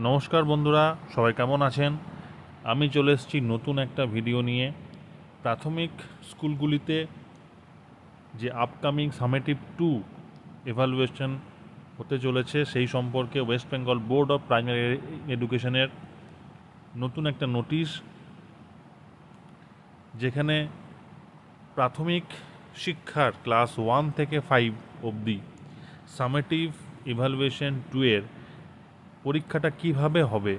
নমস্কার বন্ধুরা, সবাই কেমন আছেন? আমি চলে এসেছি নতুন একটা ভিডিও নিয়ে। প্রাথমিক স্কুলগুলিতে যে আপকামিং সামেটিভ 2 এভালুয়েশন হতে চলেছে সেই সম্পর্কে West Bengal board of primary এডুকেশনের নতুন একটা নোটিশ, যেখানে প্রাথমিক শিক্ষার ক্লাস 1 থেকে 5 অবধি সামেটিভ ইভ্যালুয়েশন 2 এর পরীক্ষাটা কিভাবে হবে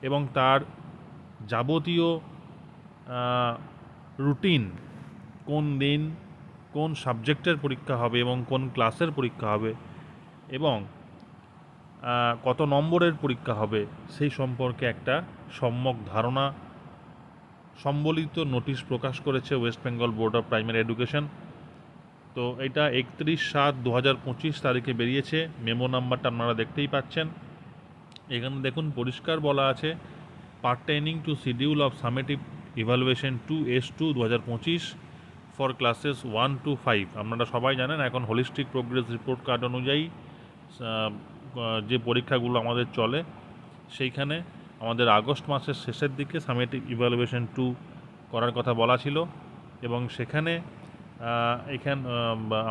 এবং তার যাবতীয় রুটিন, কোন দিন কোন সাবজেক্টের পরীক্ষা হবে এবং কোন ক্লাসের পরীক্ষা হবে এবং কত নম্বরের পরীক্ষা হবে সেই সম্পর্কে একটা সম্যক ধারণা সম্বলিত নোটিশ প্রকাশ করেছে West Bengal board of primary education. তো এটা 31/7/2025 তারিখে বেরিয়েছে। মেমো নাম্বারটা আপনারা দেখতেই পাচ্ছেন। এখানে দেখুন পরিষ্কার বলা আছে, pertaining to schedule of summative evaluation 2S2 2025 for classes 1 to 5। আপনারা সবাই জানেন এখন হোলিস্টিক প্রোগ্রেস রিপোর্ট কার্ড অনুযায়ী যে পরীক্ষাগুলো আমাদের চলে, সেইখানে আমাদের আগস্ট মাসের শেষের দিকে সামেটিভ ইভ্যালুয়েশন 2 করার কথা বলা ছিল এবং সেখানে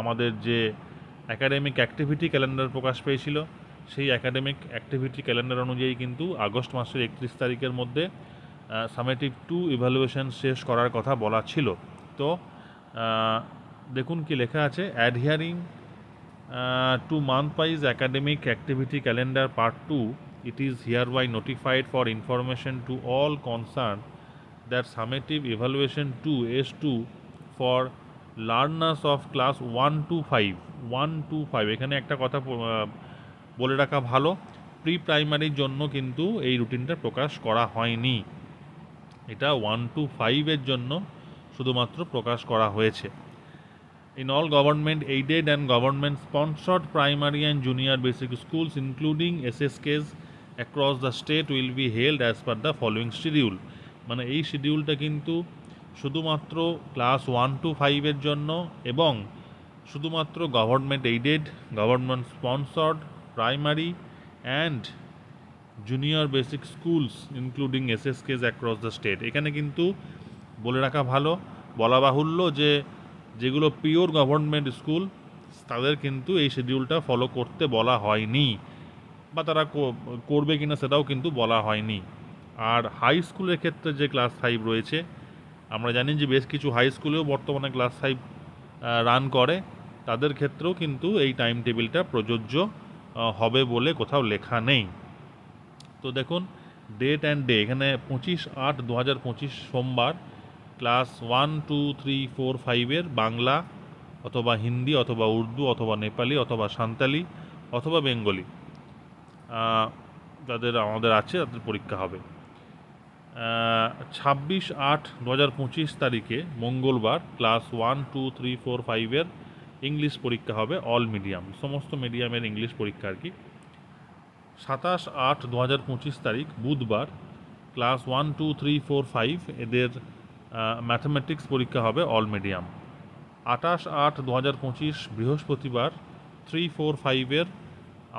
আমাদের যে অ্যাকাডেমিক অ্যাক্টিভিটি ক্যালেন্ডার প্রকাশ পেয়েছিল, সেই অ্যাকাডেমিক অ্যাক্টিভিটি ক্যালেন্ডার অনুযায়ী কিন্তু আগস্ট মাসের 31 তারিখের মধ্যে সামেটিভ 2 ইভ্যালুয়েশন শেষ করার কথা বলা ছিল। তো দেখুন কি লেখা আছে, adhering to month wise academic activity calendar part 2, it is hereby notified for information to all concerned that summative evaluation 2S2 for learners of class 1 to 5 এখানে একটা কথা বলে রাখা ভালো, প্রি প্রাইমারির জন্য কিন্তু এই রুটিনটা প্রকাশ করা হয়নি, এটা 1 to 5 এর জন্য শুধুমাত্র প্রকাশ করা হয়েছে। In all government aided and government sponsored primary and junior basic schools including SSKs across the state will be held as per the following schedule। মানে এই শিডিউলটা কিন্তু শুধুমাত্র ক্লাস 1 to 5 এর জন্য এবং শুধুমাত্র government aided, government sponsored primary and junior basic schools including SSKs across the state. এখানে কিন্তু বলে রাখা ভালো, বলা বাহুল্য যে যেগুলো পিওর গভর্নমেন্ট স্কুল তাদের কিন্তু এই শিডিউলটা ফলো করতে বলা হয়নি, বা তারা করবে কিনা সেটাও কিন্তু বলা হয়নি। আর হাই স্কুলের ক্ষেত্রে যে ক্লাস 5 রয়েছে, আমরা জানি যে বেশ কিছু হাই স্কুলেও বর্তমানে ক্লাস 5 রান করে, তাদের ক্ষেত্রেও কিন্তু এই টাইম টেবিলটা প্রযোজ্য হবে বলে কোথাও লেখা নেই। তো দেখুন ডেট অ্যান্ড ডে, এখানে 25/8/2025 সোমবার ক্লাস 1 2 3 4 5 এর বাংলা অথবা হিন্দি অথবা উর্দু অথবা নেপালি অথবা সাঁওতালি অথবা বেঙ্গলি যাদের আমাদের আছে তাদের পরীক্ষা হবে। 26/8/2025 তারিখে মঙ্গলবার ক্লাস 1 2 3 4 5 এর ইংলিশ পরীক্ষা হবে, অল মিডিয়াম, সমস্ত মিডিয়ামের ইংলিশ পরীক্ষা আর কি। 27/8/2025 তারিখ বুধবার ক্লাস 1 2 3 4 5 এদের ম্যাথামেটিক্স পরীক্ষা হবে, অল মিডিয়াম। 28/8/2025 বৃহস্পতিবার 3 4 5 এর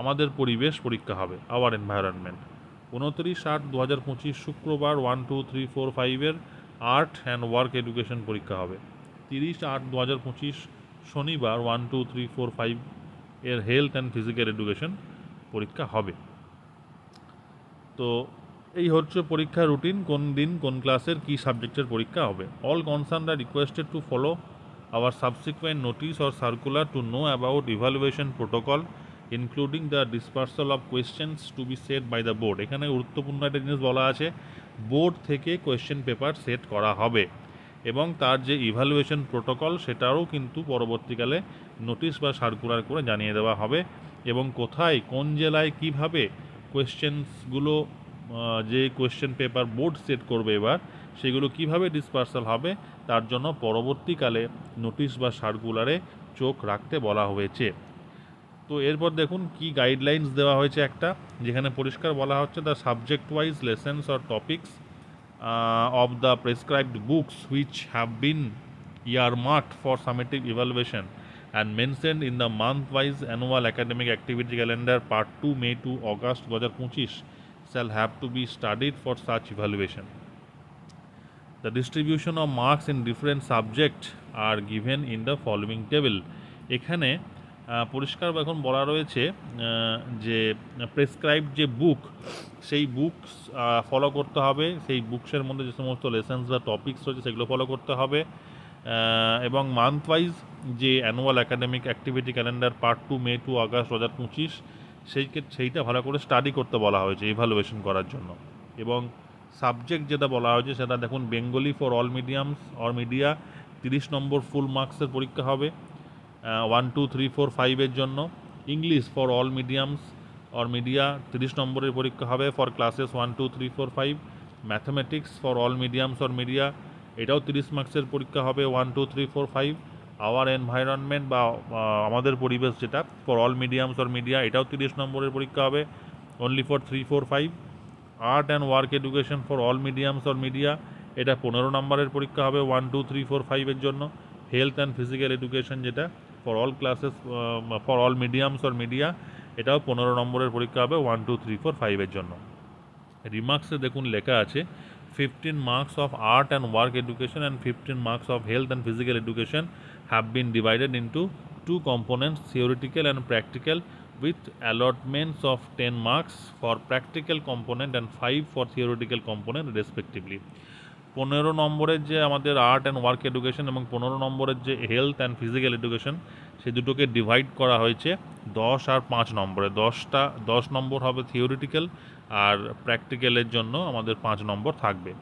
আমাদের পরিবেশ পরীক্ষা হবে, আওয়ার এনভায়রনমেন্ট। 29/8/2025 শুক্রবার 1 2 3 4 5 এর আর্ট অ্যান্ড ওয়ার্ক এডুকেশন পরীক্ষা হবে। 30/8/2025 শনিবার 1 2 3 4 5 এর হেলথ অ্যান্ড ফিজিক্যাল এডুকেশন পরীক্ষা হবে। তো এই হচ্ছে পরীক্ষার রুটিন, কোন দিন কোন ক্লাসের কী সাবজেক্টের পরীক্ষা হবে। All concerned are requested to follow our subsequent notice or circular to know about evaluation protocol including the dispersal of questions to be set by the board. এখানে গুরুত্বপূর্ণ একটা জিনিস বলা আছে, বোর্ড থেকে কোয়েশ্চেন পেপার সেট করা হবে এবং তার যে ইভ্যালুয়েশন প্রোটোকল সেটাও কিন্তু পরবর্তীকালে নোটিশ বা সার্কুলার করে জানিয়ে দেওয়া হবে এবং কোথায় কোন জেলায় কিভাবে কোয়েশ্চেন্সগুলো, যে কোয়েশ্চেন পেপার বোর্ড সেট করবে এবার সেগুলো কিভাবে ডিসপার্সাল হবে তার জন্য পরবর্তীকালে নোটিশ বা সার্কুলারে চোখ রাখতে বলা হয়েছে। তো এরপর দেখুন কি গাইডলাইন্স দেওয়া হয়েছে একটা, যেখানে পরিষ্কার বলা হচ্ছে the subject wise lessons or topics of the prescribed books which have been earmarked for summative evaluation and mentioned in the month-wise annual academic activity calendar part 2 May to August 2025 shall have to be studied for such evaluation. The distribution of marks in different subjects are given in the following table. এখানে পরিষ্কার এখন বলা রয়েছে যে prescribed যে বুক, সেই books follow করতে হবে, সেই বুকসের মধ্যে যে সমস্ত লেসেন্স বা টপিকস রয়েছে সেগুলো ফলো করতে হবে, এবং মান্থ ওয়াইজ যে annual academic activity calendar part 2 মে টু আগস্ট 2025 সেইটা ভালো করে স্টাডি করতে বলা হয়েছে ইভ্যালুয়েশন করার জন্য। এবং সাবজেক্ট যেটা বলা হয়েছে সেটা দেখুন, Bengali for all mediums or media 30 নম্বর ফুল মার্কসের পরীক্ষা হবে 1 2 3 4 5 এর জন্য। English for all mediums or media 30 নম্বরের পরীক্ষা হবে for classes 1 2 3 4 5। Mathematics for all mediums or media, এটাও 30 মার্কসের পরীক্ষা হবে 1 2 3 4 5। আওয়ার এনভায়রনমেন্ট বা আমাদের পরিবেশ যেটা for all mediums or media, এটাও 30 নম্বরের পরীক্ষা হবে only for 3 4 5। Art and work education for all mediums or media, এটা 15 নম্বরের পরীক্ষা হবে 1 2 3 4 5 এর জন্য। হেলথ অ্যান্ড ফিজিক্যাল এডুকেশন যেটা for all classes for all mediums or media, এটাও 15 নম্বরের পরীক্ষা হবে 1 2 3 4 5 এর জন্য। রিমার্কসে দেখুন লেখা আছে 15 marks of art and work education and 15 marks of health and physical education have been divided into two components, theoretical and practical, with allotments of 10 marks for practical component and 5 for theoretical component respectively. 15 নম্বরের যে আমাদের art and work education এবং 15 নম্বরের যে health and physical education, সেই দুটোকে divide করা হয়েছে 10 আর 5 নম্বরে। 10 নম্বর হবে থিওরিটিক্যাল, আর প্র্যাকটিক্যালের জন্য আমাদের 5 নম্বর থাকবে।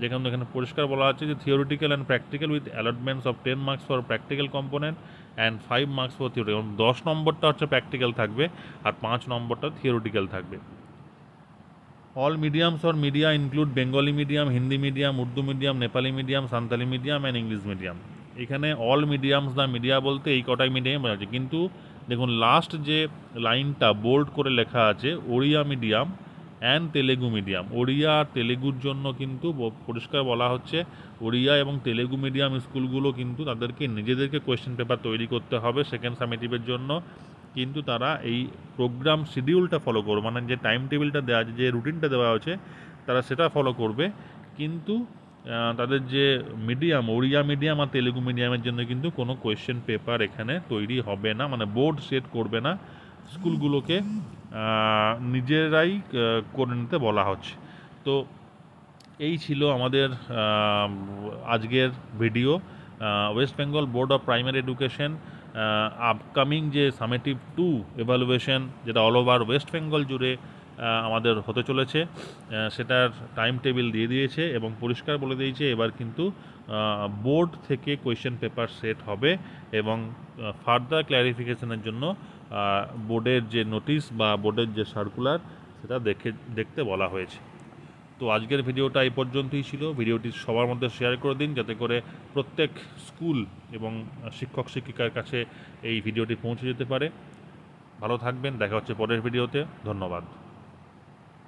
যেখানে এখানে পরিষ্কার বলা আছে যে theoretical and practical with allotments of 10 marks for practical component and 5 marks for theory. 10 নম্বরটা হচ্ছে প্র্যাকটিক্যাল থাকবে আর 5 নম্বরটা থিওরিটিক্যাল থাকবে। All mediums or media include Bengali medium, Hindi medium, Urdu medium, Nepali medium, Santali medium and English medium. এখানে all mediums দা media বলতে এই কটাই medium আছে, কিন্তু দেখুন লাস্ট যে লাইনটা বোল্ড করে লেখা আছে Odia medium and Telugu medium. Odia আর তেলেগুর জন্য কিন্তু পরিষ্কার বলা হচ্ছে ওড়িয়া এবং তেলেগু মিডিয়াম স্কুলগুলো কিন্তু তাদেরকে নিজেদেরকে কোয়েশ্চেন পেপার তৈরি করতে হবে সেকেন্ড সামেটিভের জন্য, কিন্তু তারা এই প্রোগ্রাম শিডিউলটা ফলো করবে, মানে যে টাইম টেবিলটা দেওয়া আছে, যে রুটিনটা দেওয়া আছে তারা সেটা ফলো করবে। কিন্তু তাদের যে মিডিয়াম ওড়িয়া মিডিয়াম আর তেলেগু মিডিয়ামের জন্য কিন্তু কোনো কোয়েশ্চেন পেপার এখানে তৈরি হবে না, মানে বোর্ড সেট করবে না, স্কুলগুলোকে নিজেরাই করে নিতে বলা হচ্ছে। তো এই ছিল আমাদের আজকের video. West Bengal board of primary education upcoming যে সামেটিভ 2 এভালুয়েশন, যেটা অল ওভার ওয়েস্ট বেঙ্গল জুড়ে আমাদের হতে চলেছে, সেটার টাইম টেবিল দিয়ে দিয়েছে এবং পরিষ্কার বলে দিয়েছে এবার কিন্তু বোর্ড থেকে কোয়েশ্চেন পেপার সেট হবে এবং ফার্দার ক্ল্যারিফিকেশনের জন্য বোর্ডের যে নোটিশ বা বোর্ডের যে সার্কুলার সেটা দেখতে বলা হয়েছে। তো আজকের ভিডিওটা এই পর্যন্তই ছিল। ভিডিওটি সবার মধ্যে শেয়ার করে দিন যাতে করে প্রত্যেক স্কুল এবং শিক্ষক শিক্ষিকার কাছে এই ভিডিওটি পৌঁছে যেতে পারে। ভালো থাকবেন, দেখা হচ্ছে পরের ভিডিওতে। ধন্যবাদ।